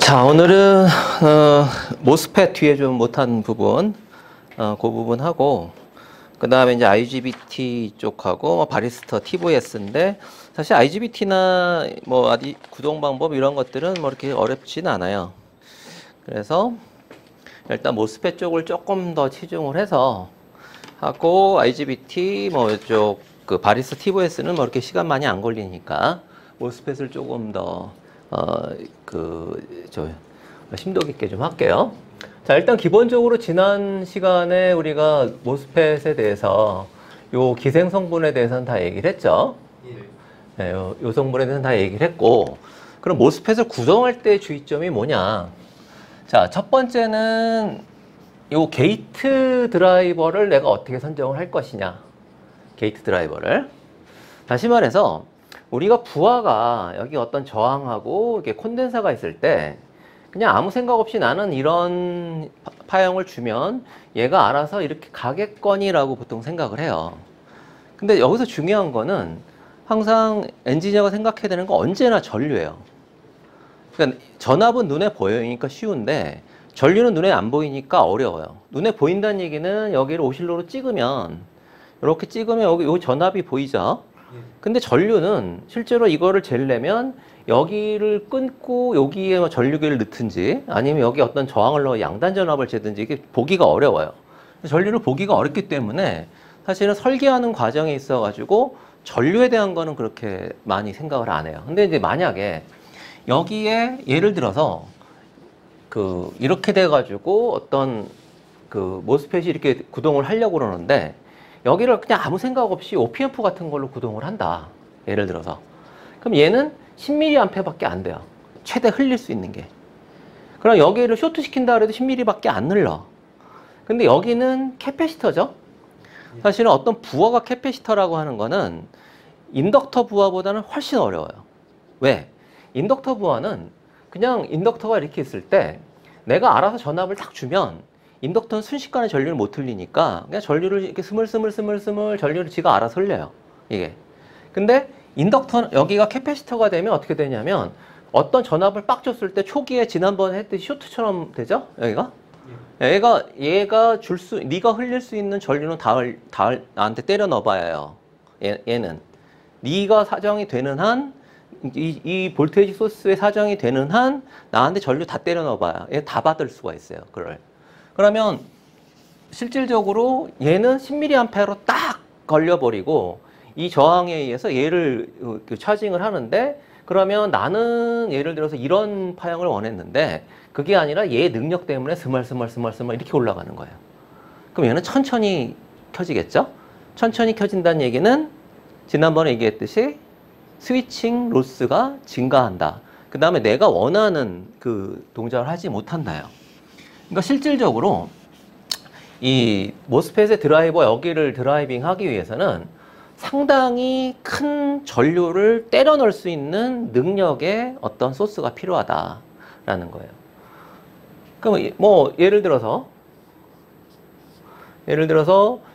자, 오늘은 모스펫 뒤에 좀 못한 부분, 그 부분 하고, 그 다음에 이제 IGBT 쪽하고 바리스타 TVS인데, 사실 IGBT나 뭐 구동 방법 이런 것들은 뭐 이렇게 어렵진 않아요. 그래서 일단 모스펫 쪽을 조금 더 치중을 해서 하고, IGBT 뭐 이쪽 그 바리스타 TVS는 뭐 이렇게 시간 많이 안 걸리니까 모스펫을 조금 더 심도 깊게 좀 할게요. 자, 일단 기본적으로 지난 시간에 우리가 모스펫에 대해서 요 기생 성분에 대해서는 다 얘기를 했죠. 네, 요 성분에 대해서는 다 얘기를 했고, 그럼 모스펫을 구성할 때 주의점이 뭐냐? 자, 첫 번째는 요 게이트 드라이버를 내가 어떻게 선정을 할 것이냐. 게이트 드라이버를. 다시 말해서 우리가 부하가 여기 어떤 저항하고 이렇게 콘덴사가 있을 때 그냥 아무 생각 없이 나는 이런 파형을 주면 얘가 알아서 이렇게 가겠거니라고 보통 생각을 해요. 근데 여기서 중요한 거는 항상 엔지니어가 생각해야 되는 건 언제나 전류예요. 그러니까 전압은 눈에 보이니까 쉬운데 전류는 눈에 안 보이니까 어려워요. 눈에 보인다는 얘기는 여기를 오실로로 찍으면 이렇게 찍으면 여기 전압이 보이죠? 근데 전류는 실제로 이거를 재려면 여기를 끊고 여기에 전류기를 넣든지 아니면 여기 어떤 저항을 넣어 양단 전압을 재든지 이게 보기가 어려워요. 전류를 보기가 어렵기 때문에 사실은 설계하는 과정에 있어 가지고 전류에 대한 거는 그렇게 많이 생각을 안 해요. 근데 이제 만약에 여기에 예를 들어서 이렇게 돼 가지고 어떤 모스펫이 이렇게 구동을 하려고 그러는데 여기를 그냥 아무 생각 없이 OPF 같은 걸로 구동을 한다. 예를 들어서. 그럼 얘는 10mA 밖에 안 돼요. 최대 흘릴 수 있는 게. 그럼 여기를 쇼트 시킨다 그래도 10mA 밖에 안 흘러. 근데 여기는 캐패시터죠? 사실은 어떤 부하가 캐패시터라고 하는 거는 인덕터 부하보다는 훨씬 어려워요. 왜? 인덕터 부하는 그냥 인덕터가 이렇게 있을 때 내가 알아서 전압을 딱 주면 인덕터는 순식간에 전류를 못 흘리니까 그냥 전류를 이렇게 스물스물 전류를 지가 알아서 흘려요. 이게. 근데 인덕터 여기가 캐패시터가 되면 어떻게 되냐면 어떤 전압을 빡 줬을 때 초기에 지난번에 했듯이 쇼트처럼 되죠? 여기가? 얘가 네가 흘릴 수 있는 전류는 다 나한테 때려 넣어봐야 해요. 얘는. 네가 사정이 되는 한 이 볼테이지 소스에 사정이 되는 한 나한테 전류 다 때려 넣어봐야 얘 다 받을 수가 있어요. 그러면 실질적으로 얘는 10mA로 딱 걸려버리고 이 저항에 의해서 얘를 차징을 하는데 그러면 나는 예를 들어서 이런 파형을 원했는데 그게 아니라 얘 능력 때문에 스멀스멀 이렇게 올라가는 거예요. 그럼 얘는 천천히 켜지겠죠? 천천히 켜진다는 얘기는 지난번에 얘기했듯이 스위칭 로스가 증가한다. 그 다음에 내가 원하는 그 동작을 하지 못한다요. 그러니까 실질적으로 이 모스펫의 드라이버 여기를 드라이빙 하기 위해서는 상당히 큰 전류를 때려 넣을 수 있는 능력의 어떤 소스가 필요하다라는 거예요. 그럼 뭐 예를 들어서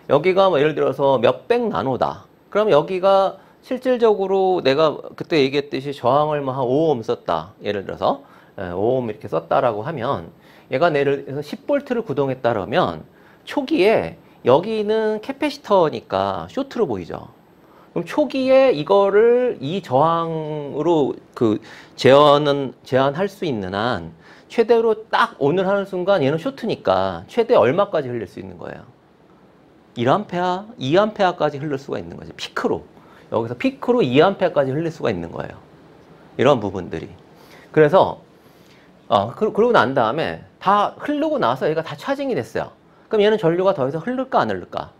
여기가 뭐 예를 들어서 몇백 나노다. 그럼 여기가 실질적으로 내가 그때 얘기했듯이 저항을 뭐 한 5옴 썼다. 예를 들어서 5옴 이렇게 썼다라고 하면 얘가 예를 들어서 10V를 구동했다 그러면 초기에 여기는 캐패시터니까 쇼트로 보이죠. 그럼 초기에 이거를 이 저항으로 제한할 수 있는 한 최대로 딱 온을 하는 순간 얘는 쇼트니까 최대 얼마까지 흘릴 수 있는 거예요? 1A, 2A까지 흘릴 수가 있는 거지. 피크로. 여기서 피크로 2A까지 흘릴 수가 있는 거예요. 이런 부분들이. 그래서 그러고 난 다음에 다 흐르고 나서 얘가 다 차징이 됐어요. 그럼 얘는 전류가 더 이상 흐를까 안 흐를까?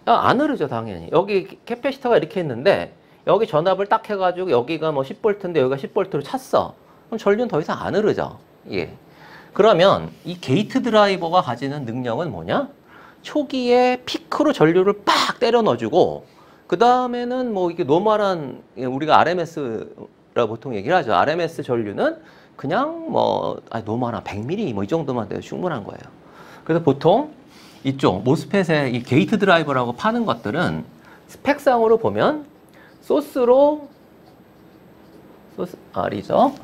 안 흐르죠, 당연히. 여기 캐패시터가 이렇게 있는데 여기 전압을 딱 해가지고 여기가 뭐 10V인데 여기가 10V로 찼어. 그럼 전류는 더 이상 안 흐르죠. 예. 그러면 이 게이트 드라이버가 가지는 능력은 뭐냐? 초기에 피크로 전류를 빡 때려 넣어주고 그 다음에는 뭐 이게 노멀한 우리가 RMS라고 보통 얘기를 하죠. RMS 전류는 그냥 뭐 노멀한 100mA 뭐 이 정도만 돼도 충분한 거예요. 그래서 보통 이쪽 모스펫의 이 게이트 드라이버라고 파는 것들은 스펙상으로 보면 소스 R이죠.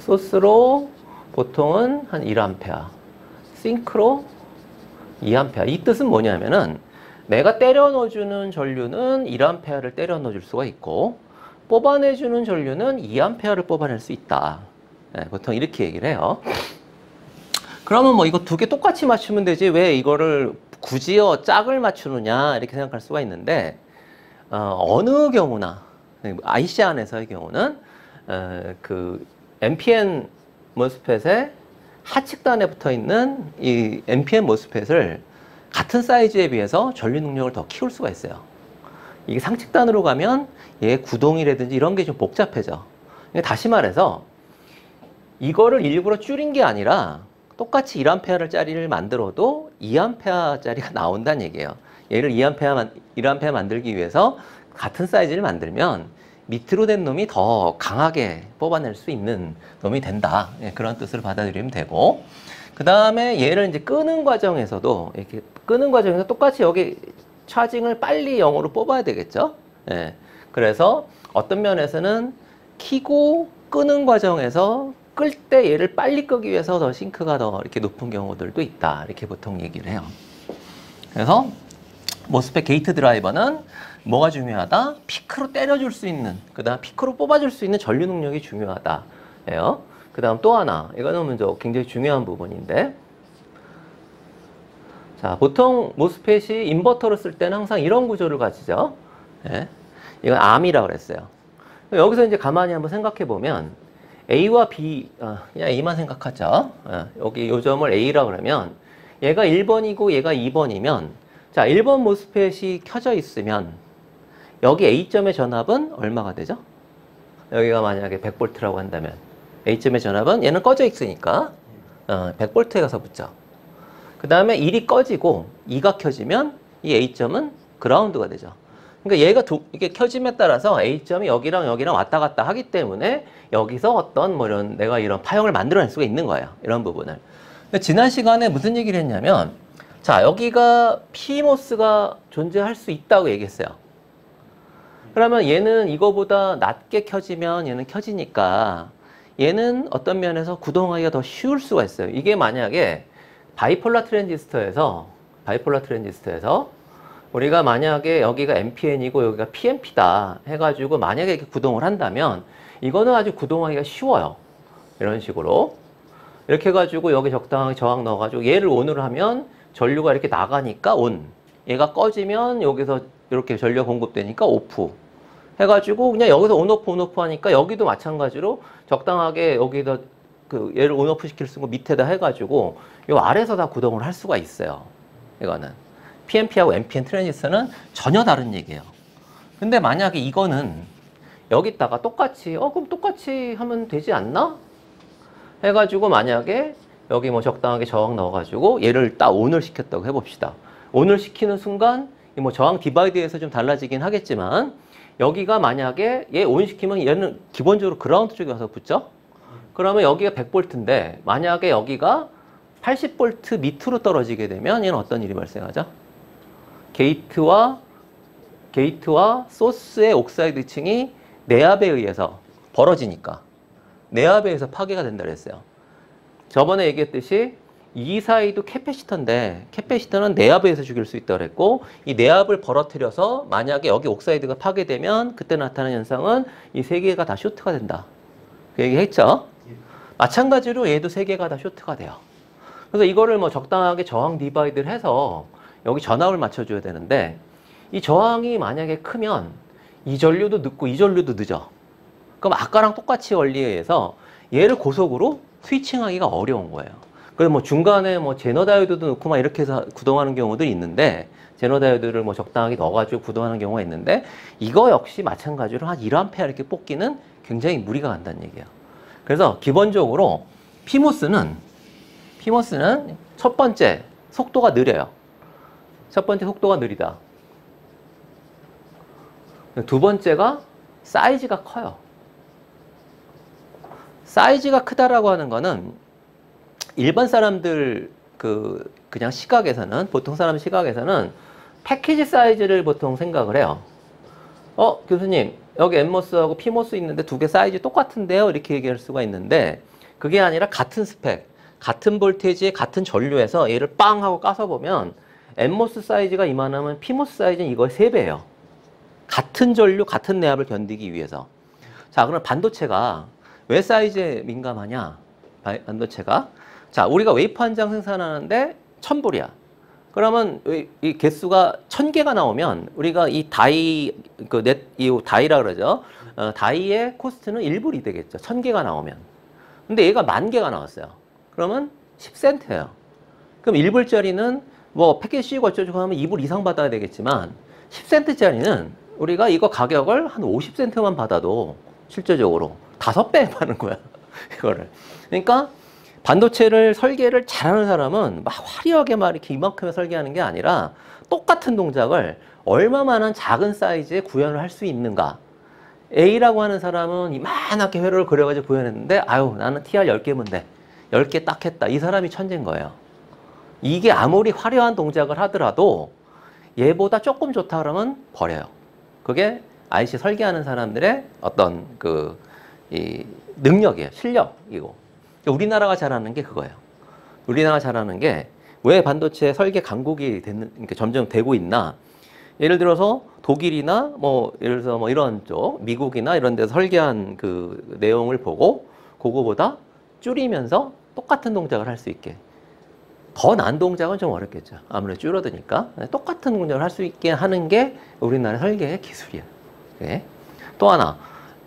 소스로 보통은 한 1A, 싱크로 2A. 이 뜻은 뭐냐면은 내가 때려 넣어주는 전류는 1A를 때려 넣어줄 수가 있고 뽑아내주는 전류는 2A를 뽑아낼 수 있다. 네, 보통 이렇게 얘기를 해요. 그러면 뭐 이거 두 개 똑같이 맞추면 되지 왜 이거를 굳이요 짝을 맞추느냐 이렇게 생각할 수가 있는데 어느 경우나 IC 안에서의 경우는 그 NPN 모스펫의 하측단에 붙어 있는 이 NPN 모스펫을 같은 사이즈에 비해서 전류 능력을 더 키울 수가 있어요. 이게 상측단으로 가면 얘 구동이라든지 이런 게 좀 복잡해져. 다시 말해서 이거를 일부러 줄인 게 아니라 똑같이 1A짜리를 만들어도 2A짜리가 나온다는 얘기예요. 얘를 1A 만들기 위해서 같은 사이즈를 만들면 밑으로 된 놈이 더 강하게 뽑아낼 수 있는 놈이 된다. 그런 뜻으로 받아들이면 되고 그 다음에 얘를 이제 끄는 과정에서도 이렇게 끄는 과정에서 똑같이 여기 차징을 빨리 0으로 뽑아야 되겠죠. 예. 그래서 어떤 면에서는 키고 끄는 과정에서 끌 때 얘를 빨리 끄기 위해서 더 싱크가 더 이렇게 높은 경우들도 있다. 이렇게 보통 얘기를 해요. 그래서 모스펫 게이트 드라이버는 뭐가 중요하다? 피크로 때려줄 수 있는, 그 다음 피크로 뽑아줄 수 있는 전류 능력이 중요하다. 예요. 그 다음 또 하나, 이거는 먼저 굉장히 중요한 부분인데, 자, 보통 모스펫이 인버터를 쓸 때는 항상 이런 구조를 가지죠. 예. 이건 암이라고 그랬어요. 여기서 이제 가만히 한번 생각해 보면, A와 B, 그냥 A만 생각하죠. 여기 요 점을 A라고 그러면, 얘가 1번이고 얘가 2번이면, 자, 1번 모스펫이 켜져 있으면, 여기 A점의 전압은 얼마가 되죠? 여기가 만약에 100V라고 한다면, A점의 전압은 얘는 꺼져 있으니까, 100V에 가서 붙죠. 그 다음에 1이 꺼지고 2가 켜지면 이 A점은 그라운드가 되죠. 그러니까 얘가 이게 켜짐에 따라서 A점이 여기랑 여기랑 왔다 갔다 하기 때문에 여기서 어떤 뭐 이런 내가 이런 파형을 만들어낼 수가 있는 거예요. 이런 부분을. 근데 지난 시간에 무슨 얘기를 했냐면 자, 여기가 PMOS가 존재할 수 있다고 얘기했어요. 그러면 얘는 이거보다 낮게 켜지면 얘는 켜지니까 얘는 어떤 면에서 구동하기가 더 쉬울 수가 있어요. 이게 만약에 바이폴라 트랜지스터에서 우리가 만약에 여기가 NPN이고 여기가 PNP다 해가지고 만약에 이렇게 구동을 한다면 이거는 아주 구동하기가 쉬워요. 이런 식으로. 이렇게 해가지고 여기 적당하게 저항 넣어가지고 얘를 ON으로 하면 전류가 이렇게 나가니까 ON. 얘가 꺼지면 여기서 이렇게 전류가 공급되니까 OFF. 해가지고 그냥 여기서 ONOFF 하니까 여기도 마찬가지로 적당하게 여기다 그 얘를 ONOFF 시킬 수 있는 거 밑에다 해가지고 요 아래에서 다 구동을 할 수가 있어요. 이거는. PNP하고 NPN 트랜지스터는 전혀 다른 얘기예요. 근데 만약에 이거는 여기다가 똑같이 그럼 똑같이 하면 되지 않나? 해가지고 만약에 여기 뭐 적당하게 저항 넣어가지고 얘를 딱 ON을 시켰다고 해봅시다. ON을 시키는 순간 뭐 저항 디바이드에서 좀 달라지긴 하겠지만 여기가 만약에 얘 ON 시키면 얘는 기본적으로 그라운드 쪽에 가서 붙죠? 그러면 여기가 100V인데 만약에 여기가 80V 밑으로 떨어지게 되면 얘는 어떤 일이 발생하죠? 게이트와 소스의 옥사이드 층이 내압에 의해서 벌어지니까 내압에 의해서 파괴가 된다 그랬어요. 저번에 얘기했듯이 이 사이도 캐패시터인데 캐패시터는 내압에 의해서 죽일 수 있다고 그랬고 이 내압을 벌어뜨려서 만약에 여기 옥사이드가 파괴되면 그때 나타나는 현상은 이 세 개가 다 쇼트가 된다. 그 얘기 했죠? 마찬가지로 얘도 세 개가 다 쇼트가 돼요. 그래서 이거를 뭐 적당하게 저항 디바이드를 해서 여기 전압을 맞춰줘야 되는데 이 저항이 만약에 크면 이 전류도 늦고 이 전류도 늦어. 그럼 아까랑 똑같이 원리에 의해서 얘를 고속으로 스위칭하기가 어려운 거예요. 그래서 뭐 중간에 뭐 제너 다이오드도 넣고 막 이렇게 해서 구동하는 경우들이 있는데 제너 다이오드를 뭐 적당하게 넣어가지고 구동하는 경우가 있는데 이거 역시 마찬가지로 한 1A 이렇게 뽑기는 굉장히 무리가 간다는 얘기예요. 그래서 기본적으로 PMOS는 첫 번째 속도가 느려요. 첫 번째 속도가 느리다. 두 번째가 사이즈가 커요. 사이즈가 크다라고 하는 거는 일반 사람들 그냥 시각에서는 보통 사람 시각에서는 패키지 사이즈를 보통 생각을 해요. 교수님 여기 NMOS하고 PMOS 있는데 두 개 사이즈 똑같은데요? 이렇게 얘기할 수가 있는데 그게 아니라 같은 스펙, 같은 볼테이지에 같은 전류에서 얘를 빵 하고 까서 보면 NMOS 사이즈가 이만하면 PMOS 사이즈는 이거의 3배예요. 같은 전류, 같은 내압을 견디기 위해서. 자, 그럼 반도체가 왜 사이즈에 민감하냐? 반도체가. 자, 우리가 웨이퍼 한 장 생산하는데 1000불이야. 그러면 이 개수가 1000개가 나오면 우리가 이 다이, 이 다이라 그러죠. 다이의 코스트는 1불이 되겠죠. 1000개가 나오면. 근데 얘가 10,000개가 나왔어요. 그러면 10센트예요. 그럼 1불짜리는 뭐 패키지 씌우고 어쩌고 하면 2불 이상 받아야 되겠지만 10센트짜리는 우리가 이거 가격을 한 50센트만 받아도 실제적으로 5배 파는 거야. 이거를. 그러니까 반도체를 설계를 잘하는 사람은 막 화려하게 막 이렇게 이만큼에 설계하는 게 아니라 똑같은 동작을 얼마만한 작은 사이즈에 구현을 할 수 있는가. A라고 하는 사람은 이만하게 회로를 그려가지고 구현했는데 아유 나는 TR 10개면 돼. 10개 딱 했다. 이 사람이 천재인 거예요. 이게 아무리 화려한 동작을 하더라도 얘보다 조금 좋다 그러면 버려요. 그게 IC 설계하는 사람들의 어떤 이 능력이에요. 실력이고. 우리나라가 잘하는 게 그거예요. 우리나라가 잘하는 게 왜 반도체 설계 강국이 점점 되고 있나? 예를 들어서 독일이나 뭐 예를 들어서 뭐 이런 쪽 미국이나 이런 데서 설계한 그 내용을 보고 그거보다 줄이면서 똑같은 동작을 할 수 있게. 더 난 동작은 좀 어렵겠죠. 아무래도 줄어드니까. 똑같은 동작을 할 수 있게 하는 게 우리나라 설계의 기술이야. 네. 또 하나,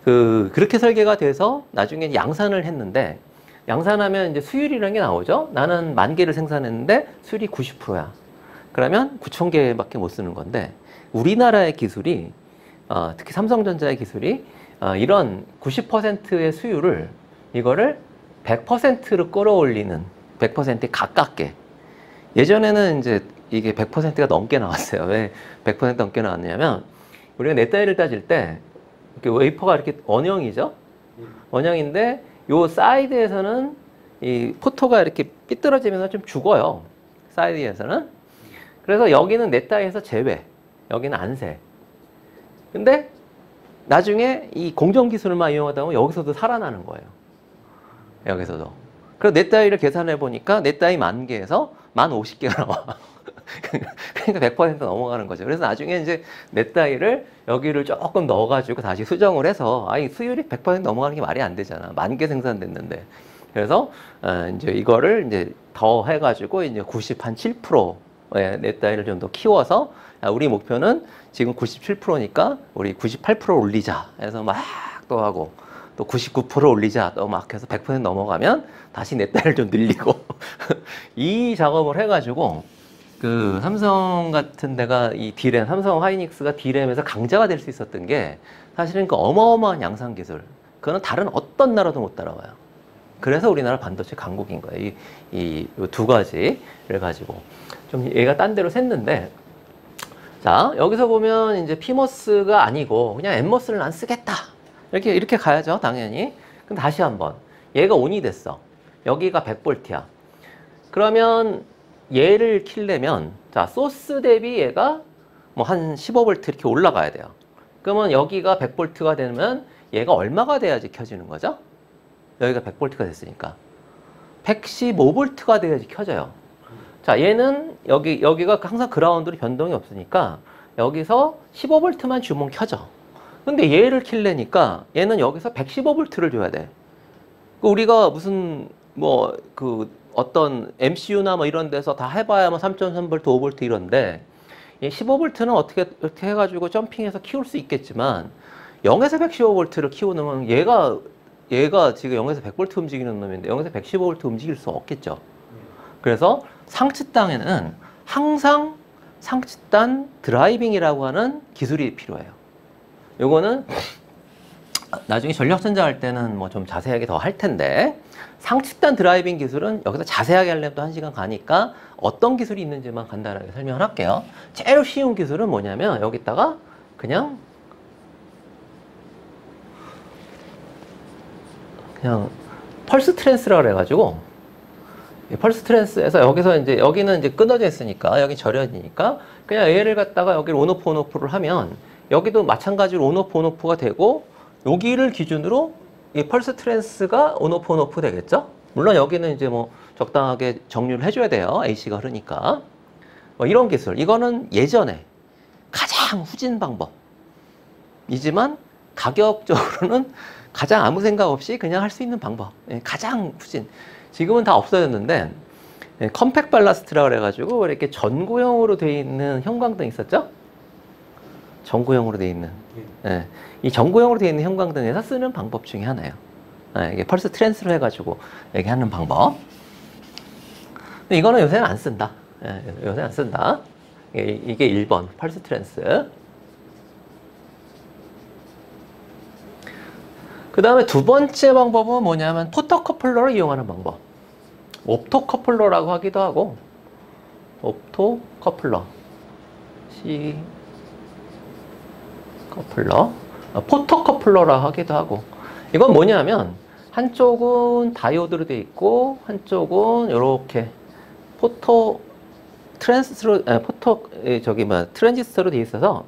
그렇게 설계가 돼서 나중에 양산을 했는데, 양산하면 이제 수율이라는 게 나오죠. 나는 10,000개를 생산했는데 수율이 90%야. 그러면 9,000개밖에 못 쓰는 건데, 우리나라의 기술이, 특히 삼성전자의 기술이, 이런 90%의 수율을, 이거를 100%로 끌어올리는, 100%에 가깝게. 예전에는 이제 이게 100%가 넘게 나왔어요. 왜 100% 넘게 나왔냐면, 우리가 넷다이를 따질 때, 이렇게 웨이퍼가 이렇게 원형이죠? 원형인데, 요 사이드에서는 이 포토가 이렇게 삐뚤어지면서 좀 죽어요. 사이드에서는. 그래서 여기는 넷다이에서 제외. 여기는 안새. 근데 나중에 이 공정 기술만 이용하다 보면 여기서도 살아나는 거예요. 여기서도. 그래서 넷다이를 계산해 보니까 넷다이 10,000개에서 1050개가 나와. 그러니까 100% 넘어가는 거죠. 그래서 나중에 이제 넷다이를 여기를 조금 넣어가지고 다시 수정을 해서, 아니, 수율이 100% 넘어가는 게 말이 안 되잖아. 10,000개 생산됐는데. 그래서, 이제 이거를 이제 더 해가지고 이제 97%의 넷다이를 좀 더 키워서, 우리 목표는 지금 97%니까 우리 98% 올리자 해서 막 또 하고, 또 99% 올리자 또 막 해서 100% 넘어가면 다시 넷다이를 좀 늘리고 이 작업을 해가지고 삼성 같은 데가 이 D램, 삼성 하이닉스가 D램에서 강자가 될 수 있었던 게 사실은 그 어마어마한 양산 기술. 그거는 다른 어떤 나라도 못 따라와요. 그래서 우리나라 반도체 강국인 거예요. 이 두 가지를 가지고. 좀 얘가 딴 데로 샜는데, 자, 여기서 보면 이제 PMOS가 아니고 그냥 NMOS를 난 쓰겠다. 이렇게 가야죠, 당연히. 그럼 다시 한번. 얘가 ON이 됐어. 여기가 100V야. 그러면 얘를 킬려면, 자, 소스 대비 얘가 뭐 한 15V 이렇게 올라가야 돼요. 그러면 여기가 100V가 되면 얘가 얼마가 돼야지 켜지는 거죠? 여기가 100V가 됐으니까. 115V가 돼야지 켜져요. 자, 얘는 여기가 항상 그라운드로 변동이 없으니까 여기서 15V만 주면 켜져. 근데 얘를 킬려니까 얘는 여기서 115V를 줘야 돼. 우리가 무슨 어떤 MCU나 뭐 이런 데서 다 해봐야 뭐 3.3V, 5V 이런데 15V는 어떻게 해가지고 점핑해서 키울 수 있겠지만 0에서 115V를 키우는 얘가 지금 0에서 100V 움직이는 놈인데 0에서 115V 움직일 수 없겠죠. 그래서 상치단에는 항상 상치단 드라이빙이라고 하는 기술이 필요해요. 요거는 나중에 전력전자 할 때는 뭐 좀 자세하게 더 할 텐데, 상치단 드라이빙 기술은 여기서 자세하게 하려면 또 1시간 가니까 어떤 기술이 있는지만 간단하게 설명을 할게요. 제일 쉬운 기술은 뭐냐면 여기다가 그냥 펄스 트랜스라 그래가지고, 펄스 트랜스에서 여기서 이제 여기는 이제 끊어져 있으니까 여기 절여지니까 그냥 얘를 갖다가 여기를 온오프 온오프를 하면 여기도 마찬가지로 온오프 온오프가 되고, 여기를 기준으로 이 펄스 트랜스가 온오프 온오프 되겠죠? 물론 여기는 이제 뭐 적당하게 정류를 해줘야 돼요. AC가 흐르니까. 뭐 이런 기술. 이거는 예전에 가장 후진 방법이지만 가격적으로는 가장 아무 생각 없이 그냥 할 수 있는 방법. 가장 후진. 지금은 다 없어졌는데 컴팩 발라스트라 그래가지고 이렇게 전구형으로 되어 있는 형광등 있었죠? 전구형으로 되어 있는. 이 전구형으로 되어 있는 형광등에서 쓰는 방법 중에 하나예요. 이게 펄스 트랜스로 해가지고 이렇게 하는 방법. 근데 이거는 요새는 안 쓴다. 요새 안 쓴다. 이게 1번 펄스 트랜스. 그 다음에 두 번째 방법은 뭐냐면 포토커플러를 이용하는 방법. 옵토커플러라고 하기도 하고, 옵토커플러, 포토커플러라고 하기도 하고. 이건 뭐냐면 한쪽은 다이오드로 되어 있고 한쪽은 이렇게 트랜지스터로 되어 있어서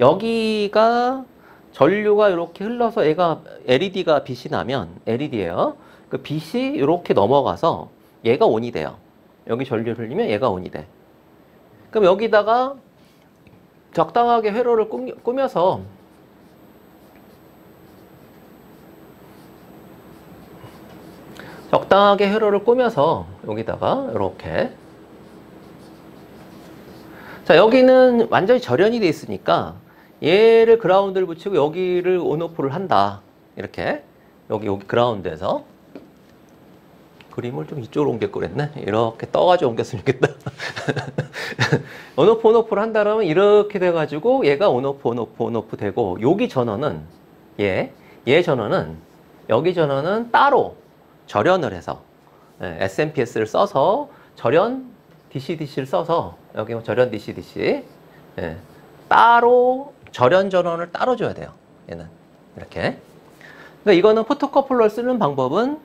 여기가 전류가 이렇게 흘러서 얘가 LED가 빛이 나면 LED예요. 그 빛이 이렇게 넘어가서 얘가 온이 돼요. 여기 전류를 흘리면 얘가 온이 돼. 그럼 여기다가 적당하게 회로를 꾸며서 여기다가 이렇게. 자, 여기는 완전히 절연이 돼 있으니까 얘를 그라운드를 붙이고 여기를 온오프를 한다. 이렇게 여기 그라운드에서 그림을 좀 이쪽으로 옮길 거랬네. 이렇게 떠가지고 옮겼으면 좋겠다. 온오프 온오프를 한다 그러면 이렇게 돼가지고 얘가 온오프 되고 여기 전원은 얘 전원은 여기 전원은 따로 절연을 해서 SMPS를 써서 절연 DC-DC를 써서 여기 절연 DC-DC 따로 절연 전원을 따로 줘야 돼요. 얘는 이렇게. 그러니까 이거는 포토커플러를 쓰는 방법은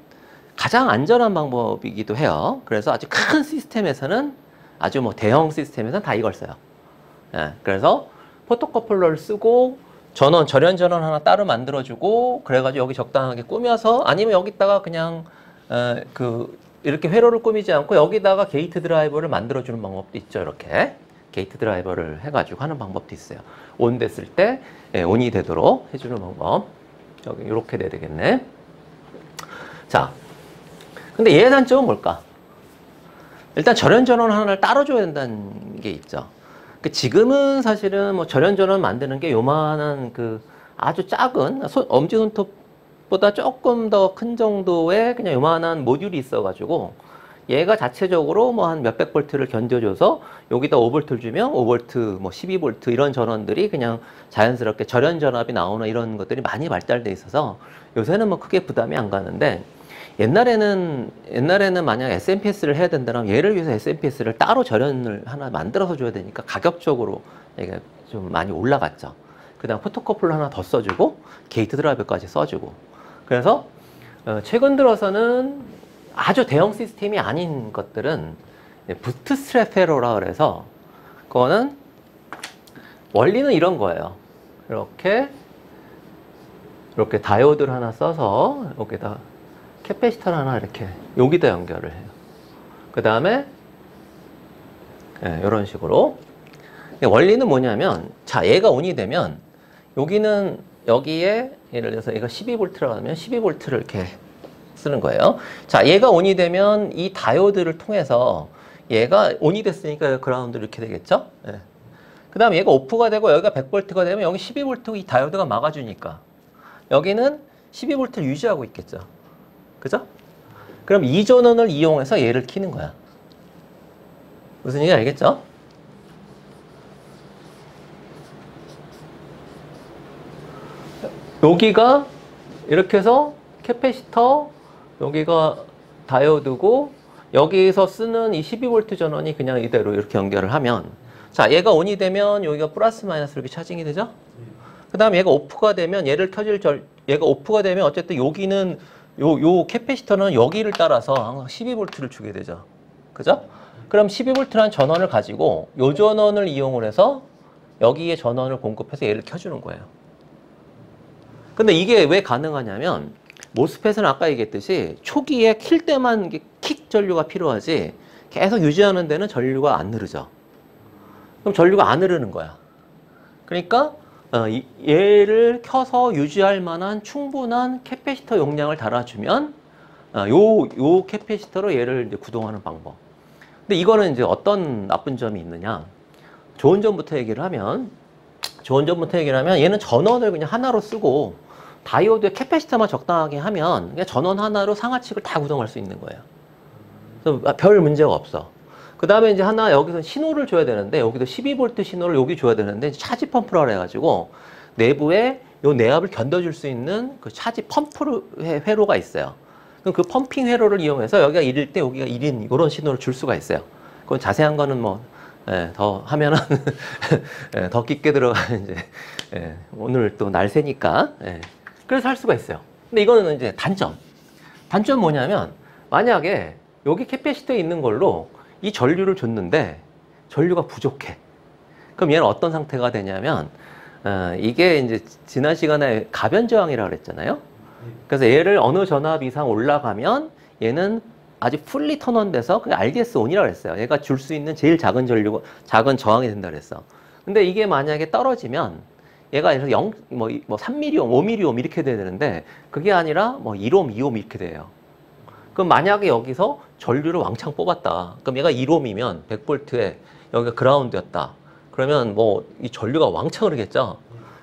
가장 안전한 방법이기도 해요. 그래서 아주 큰 시스템에서는 아주 뭐 대형 시스템에서는 다 이걸 써요. 그래서 포토커플러를 쓰고 절연 전원 하나 따로 만들어주고 그래가지고 여기 적당하게 꾸며서 아니면 여기다가 그냥 이렇게 회로를 꾸미지 않고 여기다가 게이트 드라이버를 만들어주는 방법도 있죠. 이렇게 게이트 드라이버를 해가지고 하는 방법도 있어요. 온 됐을 때 온이 되도록 해주는 방법. 여기 이렇게 돼야 되겠네. 자, 근데 얘의 단점은 뭘까? 일단 절연 전원 하나를 따로 줘야 된다는 게 있죠. 지금은 사실은 뭐 절연 전원 만드는 게 요만한 아주 작은 엄지손톱보다 조금 더 큰 정도의 그냥 요만한 모듈이 있어가지고 얘가 자체적으로 뭐 한 몇백 볼트를 견뎌줘서 여기다 5볼트를 주면 5볼트, 뭐 12볼트 이런 전원들이 그냥 자연스럽게 절연 전압이 나오는 이런 것들이 많이 발달돼 있어서 요새는 뭐 크게 부담이 안 가는데 옛날에는 만약 SMPS를 해야 된다면 얘를 위해서 SMPS를 따로 절연을 하나 만들어서 줘야 되니까 가격적으로 이게 좀 많이 올라갔죠. 그 다음 포토커플러 하나 더 써주고 게이트 드라이버까지 써주고 그래서 최근 들어서는 아주 대형 시스템이 아닌 것들은 부트스트랩 회로라 그래서 그거는 원리는 이런 거예요. 이렇게 다이오드를 하나 써서 여기다 캐패시터를 하나 이렇게 여기다 연결을 해요. 그 다음에 이런 식으로 원리는 뭐냐면 자 얘가 온이 되면 여기에 예를 들어서 얘가 12V라고 하면 12V를 이렇게 쓰는 거예요. 자 얘가 온이 되면 이 다이오드를 통해서 얘가 온이 됐으니까 그라운드 이렇게 되겠죠. 그 다음에 얘가 오프가 되고 여기가 100V가 되면 여기 12V 이 다이오드가 막아주니까 여기는 12V를 유지하고 있겠죠. 그죠? 그럼 이 전원을 이용해서 얘를 켜는 거야. 무슨 얘기 알겠죠? 여기가 이렇게 해서 캐패시터, 여기가 다이오드고 여기서 쓰는 이 12V 전원이 그냥 이대로 이렇게 연결을 하면 자 얘가 온이 되면 여기가 플러스 마이너스 이렇게 차징이 되죠? 그 다음에 얘가 오프가 되면 얘가 오프가 되면 어쨌든 여기는 요 캐패시터는 여기를 따라서 항상 12V를 주게 되죠. 그죠? 그럼 12V라는 전원을 가지고 요 전원을 이용을 해서 여기에 전원을 공급해서 얘를 켜주는 거예요. 근데 이게 왜 가능하냐면 모스펫은 아까 얘기했듯이 초기에 킬 때만 킥 전류가 필요하지 계속 유지하는 데는 전류가 안 흐르죠. 그럼 전류가 안 흐르는 거야. 그러니까 얘를 켜서 유지할 만한 충분한 캐패시터 용량을 달아주면 요 캐패시터로 얘를 이제 구동하는 방법. 근데 이거는 이제 어떤 나쁜 점이 있느냐? 좋은 점부터 얘기를 하면 얘는 전원을 그냥 하나로 쓰고 다이오드의 캐패시터만 적당하게 하면 그냥 전원 하나로 상하측을 다 구동할 수 있는 거예요. 그래서 별 문제가 없어. 그 다음에 이제 하나 여기서 신호를 줘야 되는데 여기도 12V 신호를 여기 줘야 되는데 차지 펌프라 해가지고 내부에 요 내압을 견뎌줄 수 있는 그 차지 펌프 회로가 있어요. 그럼 그 펌핑 회로를 이용해서 여기가 1일 때 여기가 1인 이런 신호를 줄 수가 있어요. 그건 자세한 거는 뭐 더 하면은 더 깊게 들어가 이제 오늘 또 날새니까 그래서 할 수가 있어요. 근데 이거는 이제 단점 뭐냐면 만약에 여기 캐패시터에 있는 걸로 이 전류를 줬는데 전류가 부족해. 그럼 얘는 어떤 상태가 되냐면 이게 이제 지난 시간에 가변 저항이라고 그랬잖아요. 그래서 얘를 어느 전압 이상 올라가면 얘는 아주 풀리 턴온돼서 그 RDS 온이라고 했어요. 얘가 줄 수 있는 제일 작은 전류, 작은 저항이 된다 그랬어. 근데 이게 만약에 떨어지면 얘가 3mΩ, 5mΩ 이렇게 돼야 되는데 그게 아니라 뭐 1옴, 2옴 이렇게 돼요. 그럼 만약에 여기서 전류를 왕창 뽑았다. 그럼 얘가 1옴이면 100V에 여기가 그라운드였다. 그러면 뭐 이 전류가 왕창 흐르겠죠.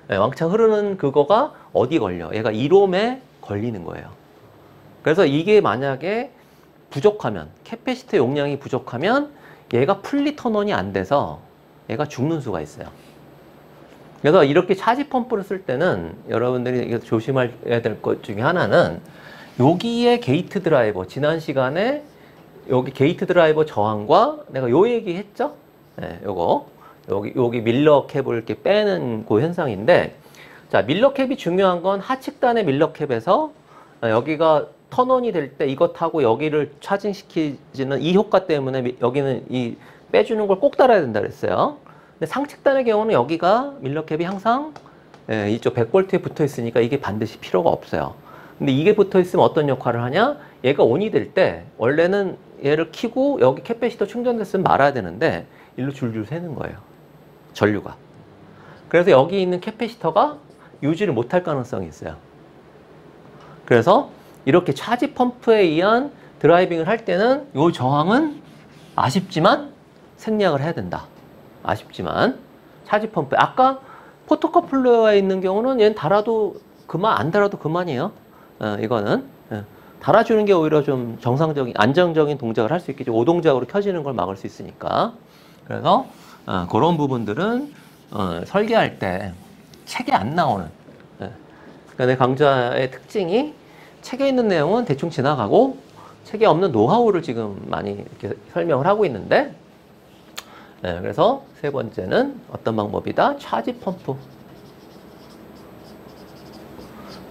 왕창 흐르는 그거가 어디 걸려? 얘가 1옴에 걸리는 거예요. 그래서 이게 만약에 부족하면, 캐패시터 용량이 부족하면 얘가 풀리 턴온이 안 돼서 얘가 죽는 수가 있어요. 그래서 이렇게 차지 펌프를 쓸 때는 여러분들이 조심해야 될 것 중에 하나는 여기에 게이트 드라이버, 지난 시간에 여기 게이트 드라이버 저항과 내가 요 얘기 했죠? 여기 밀러 캡을 이렇게 빼는 그 현상인데, 자, 밀러 캡이 중요한 건 하측단의 밀러 캡에서 여기가 턴온이 될 때 이것하고 여기를 차징시키지는 이 효과 때문에 여기는 이 빼주는 걸 꼭 달아야 된다 그랬어요. 근데 상측단의 경우는 여기가 밀러 캡이 항상 이쪽 100V에 붙어 있으니까 이게 반드시 필요가 없어요. 근데 이게 붙어 있으면 어떤 역할을 하냐? 얘가 온이 될 때 원래는 얘를 켜고 여기 캐패시터 충전됐으면 말아야 되는데 일로 줄줄 새는 거예요. 전류가. 그래서 여기 있는 캐패시터가 유지를 못할 가능성이 있어요. 그래서 이렇게 차지 펌프에 의한 드라이빙을 할 때는 이 저항은 아쉽지만 생략을 해야 된다. 아쉽지만 차지 펌프. 아까 포토커플러에 있는 경우는 얘는 달아도 그만, 안 달아도 그만이에요. 이거는 달아주는 게 오히려 좀 정상적인, 안정적인 동작을 할 수 있겠죠. 오동작으로 켜지는 걸 막을 수 있으니까. 그래서 그런 부분들은 설계할 때 책에 안 나오는. 그러니까 내 강좌의 특징이 책에 있는 내용은 대충 지나가고 책에 없는 노하우를 지금 많이 이렇게 설명을 하고 있는데, 그래서 세 번째는 어떤 방법이다? 차지 펌프.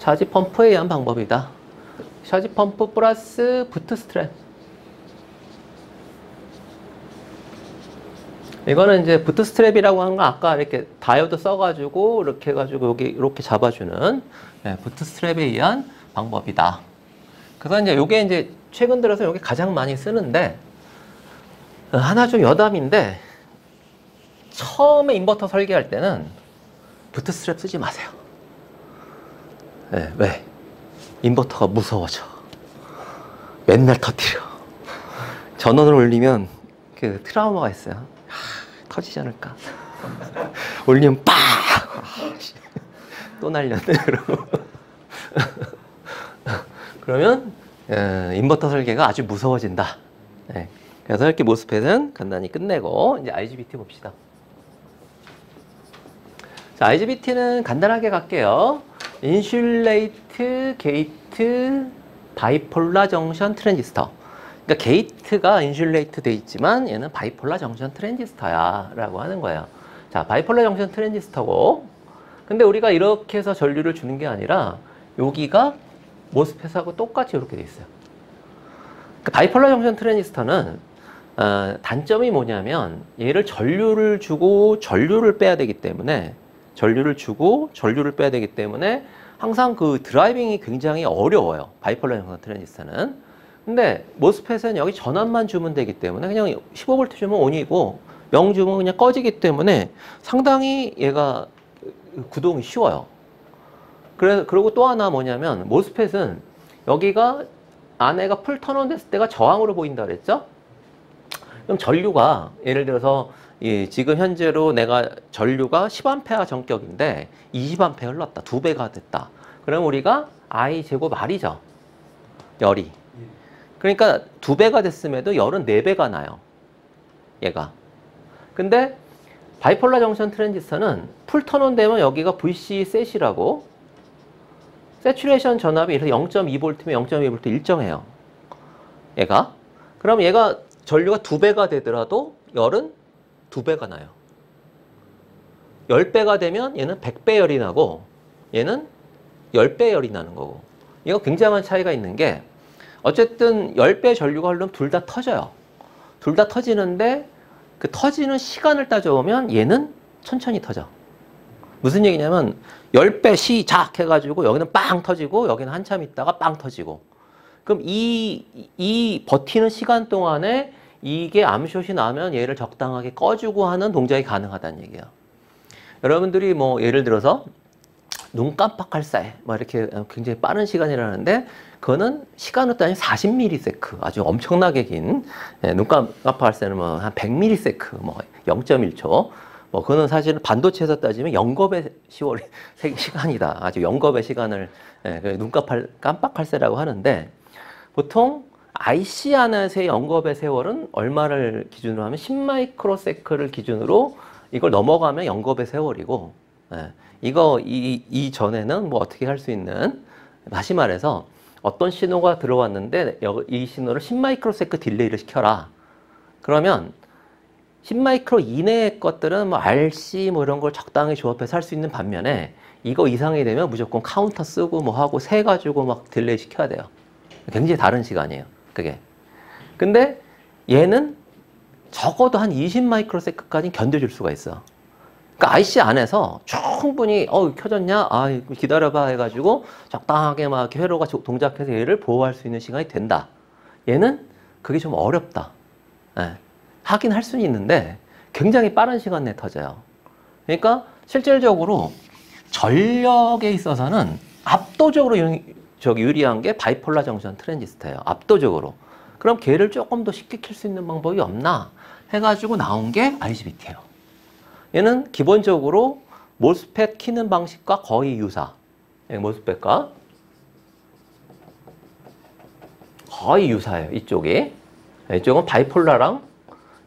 차지 펌프에 의한 방법이다. 차지 펌프 플러스 부트 스트랩. 이거는 이제 부트 스트랩이라고 하는 건 아까 이렇게 다이오드 써가지고 이렇게 해가지고 여기 이렇게 잡아주는 부트 스트랩에 의한 방법이다. 그래서 이제 요게 이제 최근 들어서 요게 가장 많이 쓰는데, 하나 좀 여담인데, 처음에 인버터 설계할 때는 부트 스트랩 쓰지 마세요. 왜? 인버터가 무서워져. 맨날 터뜨려. 전원을 올리면 그 트라우마가 있어요. 터지지 않을까? 올리면 빡! 또 날렸네. 그러면 인버터 설계가 아주 무서워진다. 그래서 이렇게 모스펫은 간단히 끝내고 이제 IGBT 봅시다. 자, IGBT는 간단하게 갈게요. 인슐레이트 게이트 바이폴라 정션 트랜지스터. 그러니까 게이트가 인슐레이트 돼 있지만 얘는 바이폴라 정션 트랜지스터야 라고 하는 거예요. 자, 바이폴라 정션 트랜지스터고, 근데 우리가 이렇게 해서 전류를 주는 게 아니라 여기가 모스펫하고 똑같이 이렇게 돼 있어요. 그 바이폴라 정션 트랜지스터는 단점이 뭐냐면 얘를 전류를 주고 전류를 빼야 되기 때문에, 전류를 주고 전류를 빼야 되기 때문에 항상 그 드라이빙이 굉장히 어려워요. 바이폴라 정상 트랜지스터는. 근데 모스펫은 여기 전압만 주면 되기 때문에 그냥 15V 주면 ON이고 0 주면 그냥 꺼지기 때문에 상당히 얘가 구동이 쉬워요. 그리고 또 하나 뭐냐면 모스펫은 여기가 안에가 풀 턴온 됐을 때가 저항으로 보인다 그랬죠? 그럼 전류가 예를 들어서 지금 현재로 내가 전류가 10A 전격인데 20A 흘렀다. 2배가 됐다. 그럼 우리가 I 제곱 R이죠. 열이. 그러니까 2배가 됐음에도 열은 4배가 나요. 얘가. 근데 바이폴라 정션 트랜지스터는 풀 턴온 되면 여기가 VC 셋이라고 세츄레이션 전압이 0.2V면 0.2V 일정해요. 얘가. 그럼 얘가 전류가 2배가 되더라도 열은 2배가 나요. 10배가 되면 얘는 100배 열이 나고 얘는 10배 열이 나는 거고. 이거 굉장한 차이가 있는 게 어쨌든 10배 전류가 흐르면 둘 다 터져요. 둘 다 터지는데 그 터지는 시간을 따져보면 얘는 천천히 터져. 무슨 얘기냐면 10배 시작 해가지고 여기는 빵 터지고 여기는 한참 있다가 빵 터지고. 그럼 이 버티는 시간 동안에 이게 암숏이 나면 얘를 적당하게 꺼주고 하는 동작이 가능하다는 얘기예요. 여러분들이 뭐 예를 들어서 눈 깜빡할 사이 막 이렇게 굉장히 빠른 시간이라는데 그거는 시간으로 따지면 40ms 아주 엄청나게 긴 눈 깜빡할 사이는 뭐 한 100ms 뭐 0.1초 뭐 그거는 사실은 반도체에서 따지면 0겁의 시간이다. 아주 0겁의 시간을 눈 깜빡할 새라고 하는데 보통 IC 안에서의 0겁의 세월은 얼마를 기준으로 하면 10마이크로세크를 기준으로 이걸 넘어가면 0겁의 세월이고 이 전에는 뭐 어떻게 할 수 있는 다시 말해서 어떤 신호가 들어왔는데 이 신호를 10마이크로세크 딜레이를 시켜라. 그러면 10마이크로 이내의 것들은 뭐 RC 뭐 이런 걸 적당히 조합해서 할 수 있는 반면에 이거 이상이 되면 무조건 카운터 쓰고 뭐 하고 세 가지고 막 딜레이 시켜야 돼요. 굉장히 다른 시간이에요. 그게. 근데 얘는 적어도 한 20마이크로세크까지 견뎌줄 수가 있어. 그러니까 IC 안에서 충분히 켜졌냐? 아, 기다려봐 해가지고 적당하게 막 이렇게 회로가 동작해서 얘를 보호할 수 있는 시간이 된다. 얘는 그게 좀 어렵다. 하긴 할 수는 있는데 굉장히 빠른 시간 내에 터져요. 그러니까 실질적으로 전력에 있어서는 압도적으로 유리한 게 바이폴라 정션 트랜지스터예요. 압도적으로. 그럼 걔를 조금 더 쉽게 킬 수 있는 방법이 없나 해가지고 나온 게 IGBT예요. 얘는 기본적으로 모스펫 키는 방식과 거의 유사. 모스펫과 거의 유사해요. 이쪽이. 이쪽은 바이폴라랑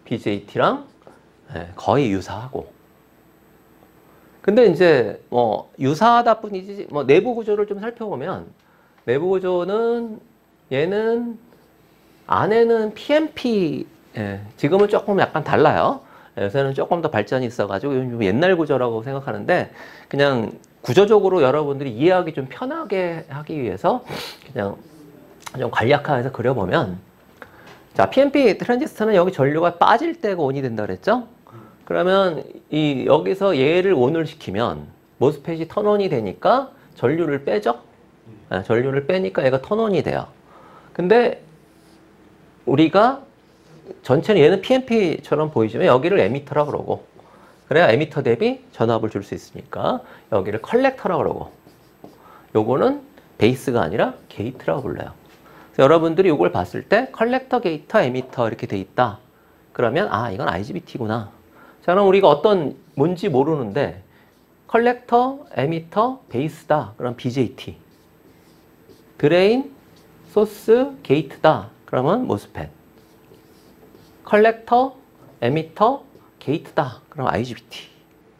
BJT랑 거의 유사하고. 근데 이제 뭐 유사하다 뿐이지 뭐 내부 구조를 좀 살펴보면 내부 구조는 얘는 안에는 PMP 지금은 조금 약간 달라요. 요새는 조금 더 발전이 있어가지고 좀 옛날 구조라고 생각하는데 그냥 구조적으로 여러분들이 이해하기 좀 편하게 하기 위해서 그냥 좀 간략화해서 그려보면 자 PMP 트랜지스터는 여기 전류가 빠질 때가 온이 된다 그랬죠? 그러면 여기서 얘를 온을 시키면 모스펫이 턴온이 되니까 전류를 빼죠? 전류를 빼니까 얘가 턴온이 돼요. 근데 우리가 전체는 얘는 PMP처럼 보이지만 여기를 에미터라고 그러고 그래야 에미터 대비 전압을 줄 수 있으니까 여기를 컬렉터라고 그러고 요거는 베이스가 아니라 게이트라고 불러요. 그래서 여러분들이 이걸 봤을 때 컬렉터, 게이터, 에미터 이렇게 돼 있다. 그러면 아 이건 IGBT구나. 자 그럼 우리가 뭔지 모르는데 컬렉터, 에미터, 베이스다. 그럼 BJT. 드레인, 소스, 게이트다. 그러면 모스펫. 컬렉터, 에미터, 게이트다. 그럼 IGBT.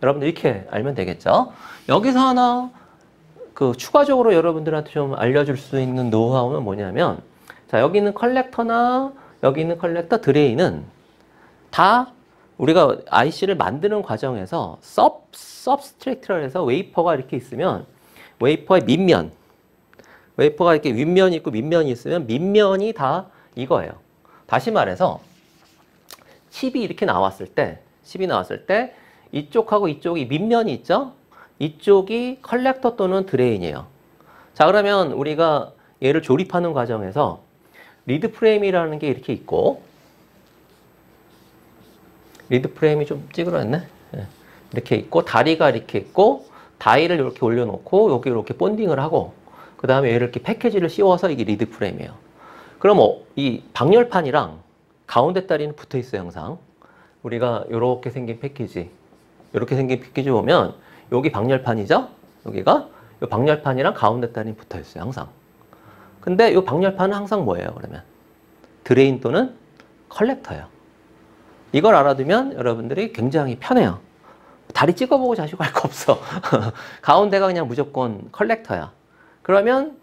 여러분들 이렇게 알면 되겠죠? 여기서 하나 추가적으로 여러분들한테 좀 알려줄 수 있는 노하우는 뭐냐면 자 여기 있는 컬렉터나 여기 있는 컬렉터, 드레인은 다 우리가 IC를 만드는 과정에서 서브스트레이트라 해서 웨이퍼가 이렇게 있으면 웨이퍼의 밑면 웨이퍼가 이렇게 윗면이 있고 밑면이 있으면 밑면이 다 이거예요. 다시 말해서 칩이 이렇게 나왔을 때 이쪽하고 이쪽이 밑면이 있죠? 이쪽이 컬렉터 또는 드레인이에요. 자, 그러면 우리가 얘를 조립하는 과정에서 리드 프레임이라는 게 이렇게 있고, 리드 프레임이 좀 찌그러졌네. 이렇게 있고, 다리가 이렇게 있고, 다이를 이렇게 올려놓고, 여기 이렇게 본딩을 하고, 그 다음에 얘를 이렇게 패키지를 씌워서 이게 리드 프레임이에요. 그럼 이 방열판이랑 가운데 다리는 붙어 있어요, 항상. 우리가 이렇게 생긴 패키지, 이렇게 생긴 패키지 보면, 여기 방열판이죠? 여기가 이 방열판이랑 가운데 다리는 붙어 있어요, 항상. 근데 이 방열판은 항상 뭐예요, 그러면? 드레인 또는 컬렉터예요. 이걸 알아두면 여러분들이 굉장히 편해요. 다리 찍어보고 자시고 할 거 없어. 가운데가 그냥 무조건 컬렉터야. 그러면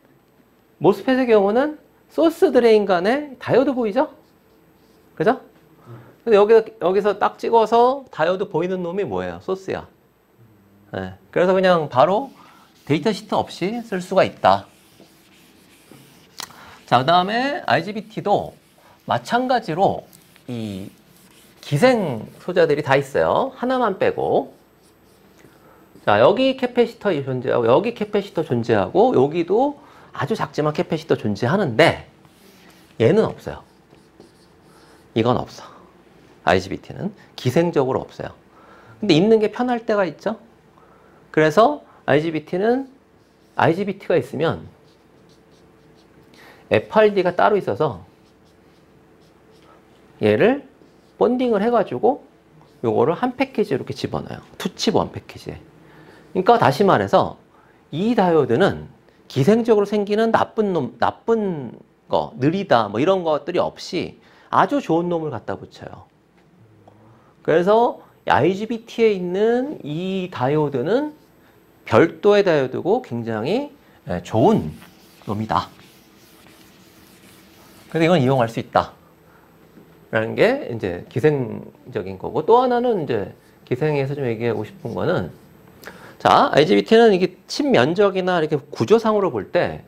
모스펫의 경우는 소스 드레인 간에 다이오드 보이죠? 그죠? 근데 여기서 딱 찍어서 다이오드 보이는 놈이 뭐예요? 소스야. 네. 그래서 그냥 바로 데이터 시트 없이 쓸 수가 있다. 자, 그 다음에 IGBT도 마찬가지로 이 기생 소자들이 다 있어요. 하나만 빼고. 자, 여기 캐패시터 존재하고, 여기 캐패시터 존재하고, 여기도 아주 작지만 캐패시터 존재하는데, 얘는 없어요. 이건 없어. IGBT는. 기생적으로 없어요. 근데 있는 게 편할 때가 있죠? 그래서 IGBT가 있으면, FRD가 따로 있어서, 얘를 본딩을 해가지고 요거를 한 패키지에 이렇게 집어넣어요. 투칩 원 패키지에. 그러니까 다시 말해서 이 다이오드는 기생적으로 생기는 나쁜 거, 느리다 뭐 이런 것들이 없이 아주 좋은 놈을 갖다 붙여요. 그래서 IGBT에 있는 이 다이오드는 별도의 다이오드고 굉장히 좋은 놈이다. 그래서 이건 이용할 수 있다. 라는 게 이제 기생적인 거고, 또 하나는 이제 기생에서 좀 얘기하고 싶은 거는, 자, IGBT는 이게 칩 면적이나 이렇게 구조상으로 볼 때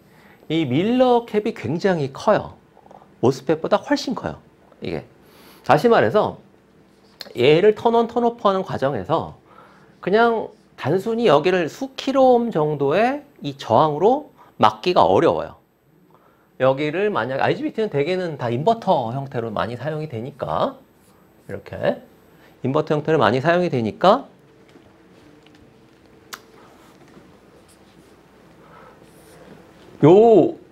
이 밀러 캡이 굉장히 커요. 모스펫보다 훨씬 커요. 이게. 다시 말해서 얘를 턴온 턴오프 하는 과정에서 그냥 단순히 여기를 수킬로옴 정도의 이 저항으로 막기가 어려워요. 여기를 만약 IGBT는 대개는 다 인버터 형태로 많이 사용이 되니까, 이렇게 인버터 형태로 많이 사용이 되니까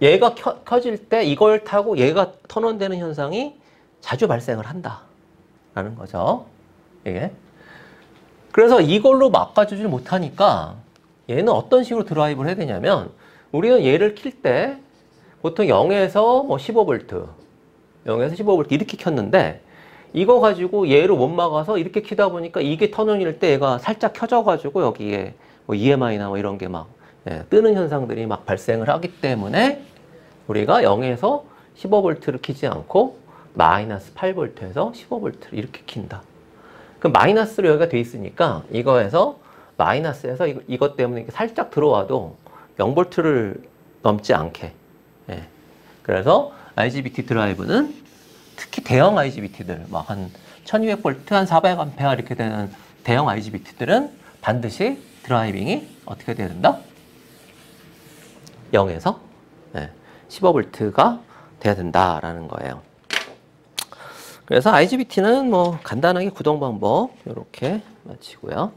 얘가 켜질 때 이걸 타고 얘가 턴온되는 현상이 자주 발생을 한다라는 거죠. 이게. 그래서 이걸로 막아주질 못하니까 얘는 어떤 식으로 드라이브를 해야 되냐면, 우리는 얘를 킬 때 보통 0에서 뭐 15V, 0에서 15V 이렇게 켰는데, 이거 가지고 얘를 못 막아서 이렇게 키다 보니까 이게 턴온일 때 얘가 살짝 켜져가지고 여기에 뭐 EMI나 뭐 이런 게 막 뜨는 현상들이 막 발생을 하기 때문에 우리가 0에서 15V를 키지 않고 마이너스 8V에서 15V를 이렇게 킨다. 그럼 마이너스로 여기가 돼 있으니까 이거에서 마이너스에서 이것 때문에 이렇게 살짝 들어와도 0V를 넘지 않게. 그래서 IGBT 드라이브는 특히 대형 IGBT들, 막 한 1200V, 한 400A 이렇게 되는 대형 IGBT들은 반드시 드라이빙이 어떻게 돼야 된다? 0에서 15V가 돼야 된다라는 거예요. 그래서 IGBT는 뭐 간단하게 구동 방법 이렇게 마치고요.